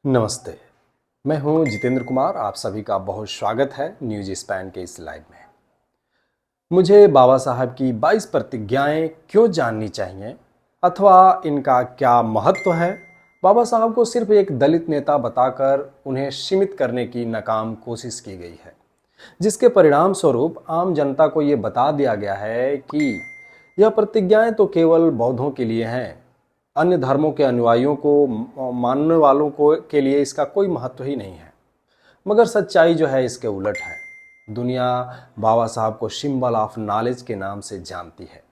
नमस्ते। मैं हूं जितेंद्र कुमार। आप सभी का बहुत स्वागत है न्यूज स्पैन के इस लाइव में। मुझे बाबा साहब की 22 प्रतिज्ञाएं क्यों जाननी चाहिए अथवा इनका क्या महत्व है। बाबा साहब को सिर्फ एक दलित नेता बताकर उन्हें सीमित करने की नाकाम कोशिश की गई है, जिसके परिणाम स्वरूप आम जनता को ये बता दिया गया है कि यह प्रतिज्ञाएं तो केवल बौद्धों के लिए हैं, अन्य धर्मों के अनुयायियों को मानने वालों को के लिए इसका कोई महत्व ही नहीं है। मगर सच्चाई जो है इसके उलट है। दुनिया बाबा साहब को सिंबल ऑफ नॉलेज के नाम से जानती है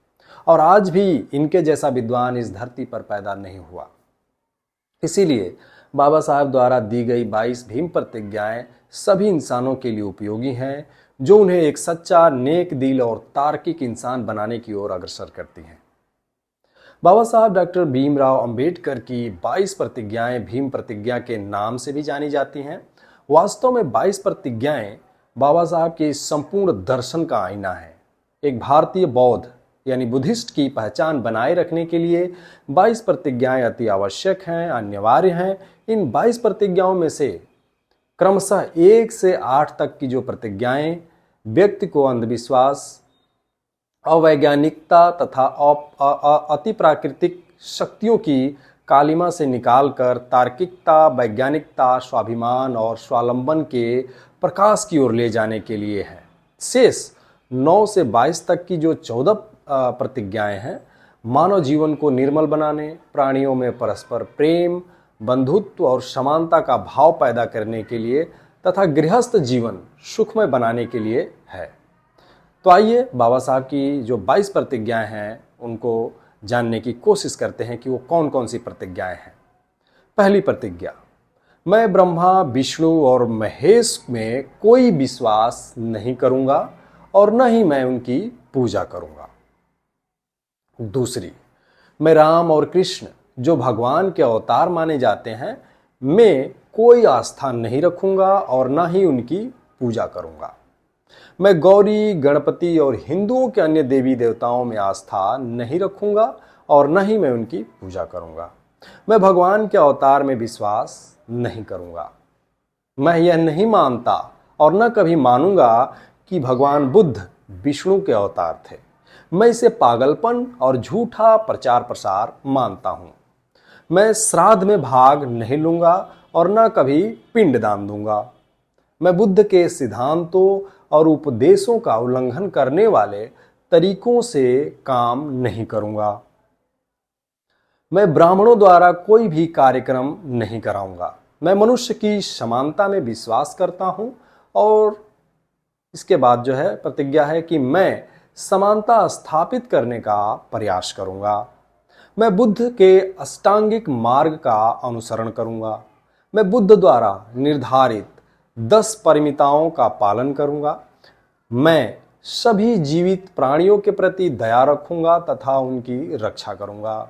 और आज भी इनके जैसा विद्वान इस धरती पर पैदा नहीं हुआ। इसीलिए बाबा साहब द्वारा दी गई 22 भीम प्रतिज्ञाएं सभी इंसानों के लिए उपयोगी हैं, जो उन्हें एक सच्चा, नेक दिल और तार्किक इंसान बनाने की ओर अग्रसर करती हैं। बाबा साहब डॉक्टर भीमराव अंबेडकर की 22 प्रतिज्ञाएं भीम प्रतिज्ञा के नाम से भी जानी जाती हैं। वास्तव में 22 प्रतिज्ञाएं बाबा साहब के संपूर्ण दर्शन का आईना है। एक भारतीय बौद्ध यानी बुद्धिस्ट की पहचान बनाए रखने के लिए 22 प्रतिज्ञाएं अति आवश्यक हैं, अनिवार्य हैं। इन 22 प्रतिज्ञाओं में से क्रमशः 1 से 8 तक की जो प्रतिज्ञाएं व्यक्ति को अंधविश्वास, अवैज्ञानिकता तथा अति प्राकृतिक शक्तियों की कालिमा से निकालकर तार्किकता, वैज्ञानिकता, स्वाभिमान और स्वावलंबन के प्रकाश की ओर ले जाने के लिए है। शेष 9 से 22 तक की जो 14 प्रतिज्ञाएं हैं, मानव जीवन को निर्मल बनाने, प्राणियों में परस्पर प्रेम, बंधुत्व और समानता का भाव पैदा करने के लिए तथा गृहस्थ जीवन सुखमय बनाने के लिए है। तो आइए बाबा साहब की जो 22 प्रतिज्ञाएं हैं उनको जानने की कोशिश करते हैं कि वो कौन कौन सी प्रतिज्ञाएं हैं। पहली प्रतिज्ञा, मैं ब्रह्मा, विष्णु और महेश में कोई विश्वास नहीं करूंगा और न ही मैं उनकी पूजा करूंगा। दूसरी, मैं राम और कृष्ण जो भगवान के अवतार माने जाते हैं में कोई आस्था नहीं रखूंगा और न ही उनकी पूजा करूंगा। मैं गौरी, गणपति और हिंदुओं के अन्य देवी देवताओं में आस्था नहीं रखूंगा और न ही मैं उनकी पूजा करूंगा। मैं भगवान के अवतार में विश्वास नहीं करूंगा। मैं यह नहीं मानता और न कभी मानूंगा कि भगवान बुद्ध विष्णु के अवतार थे। मैं इसे पागलपन और झूठा प्रचार प्रसार मानता हूं। मैं श्राद्ध में भाग नहीं लूंगा और न कभी पिंडदान दूंगा। मैं बुद्ध के सिद्धांतों और उपदेशों का उल्लंघन करने वाले तरीकों से काम नहीं करूंगा। मैं ब्राह्मणों द्वारा कोई भी कार्यक्रम नहीं कराऊंगा। मैं मनुष्य की समानता में विश्वास करता हूं और इसके बाद जो है प्रतिज्ञा है कि मैं समानता स्थापित करने का प्रयास करूंगा। मैं बुद्ध के अष्टांगिक मार्ग का अनुसरण करूंगा। मैं बुद्ध द्वारा निर्धारित 10 परिमिताओं का पालन करूंगा। मैं सभी जीवित प्राणियों के प्रति दया रखूंगा तथा उनकी रक्षा करूंगा।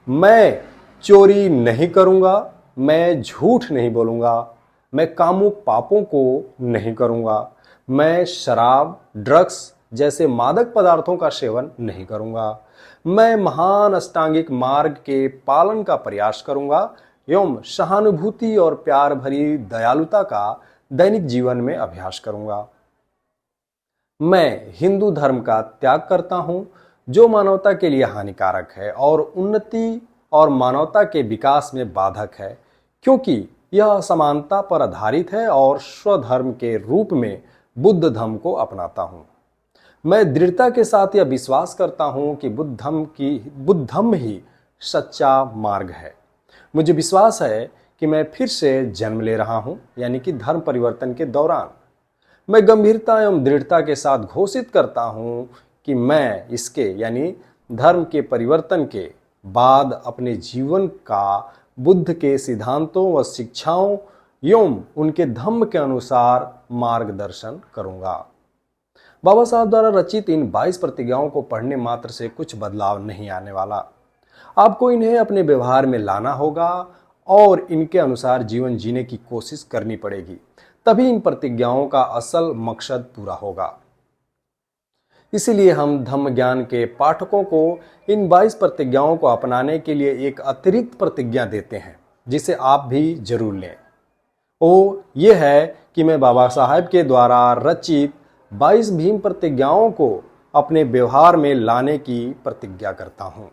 मैं चोरी नहीं करूंगा। मैं झूठ नहीं बोलूंगा। मैं कामुक पापों को नहीं करूंगा। मैं शराब, ड्रग्स जैसे मादक पदार्थों का सेवन नहीं करूंगा। मैं महान अष्टांगिक मार्ग के पालन का प्रयास करूंगा एवं सहानुभूति और प्यार भरी दयालुता का दैनिक जीवन में अभ्यास करूंगा। मैं हिंदू धर्म का त्याग करता हूं, जो मानवता के लिए हानिकारक है और उन्नति और मानवता के विकास में बाधक है, क्योंकि यह असमानता पर आधारित है और स्वधर्म के रूप में बुद्ध धर्म को अपनाता हूं। मैं दृढ़ता के साथ यह विश्वास करता हूं कि बुद्ध धर्म ही सच्चा मार्ग है। मुझे विश्वास है कि मैं फिर से जन्म ले रहा हूं, यानी कि धर्म परिवर्तन के दौरान। मैं गंभीरता एवं दृढ़ता के साथ घोषित करता हूं कि मैं इसके यानी धर्म के परिवर्तन के बाद अपने जीवन का बुद्ध के सिद्धांतों व शिक्षाओं एवं उनके धम्म के अनुसार मार्गदर्शन करूंगा। बाबा साहब द्वारा रचित इन 22 प्रतिज्ञाओं को पढ़ने मात्र से कुछ बदलाव नहीं आने वाला। आपको इन्हें अपने व्यवहार में लाना होगा और इनके अनुसार जीवन जीने की कोशिश करनी पड़ेगी, तभी इन प्रतिज्ञाओं का असल मकसद पूरा होगा। इसीलिए हम धम्म ज्ञान के पाठकों को इन 22 प्रतिज्ञाओं को अपनाने के लिए एक अतिरिक्त प्रतिज्ञा देते हैं, जिसे आप भी जरूर लें। वो ये है कि मैं बाबा साहब के द्वारा रचित 22 भीम प्रतिज्ञाओं को अपने व्यवहार में लाने की प्रतिज्ञा करता हूँ।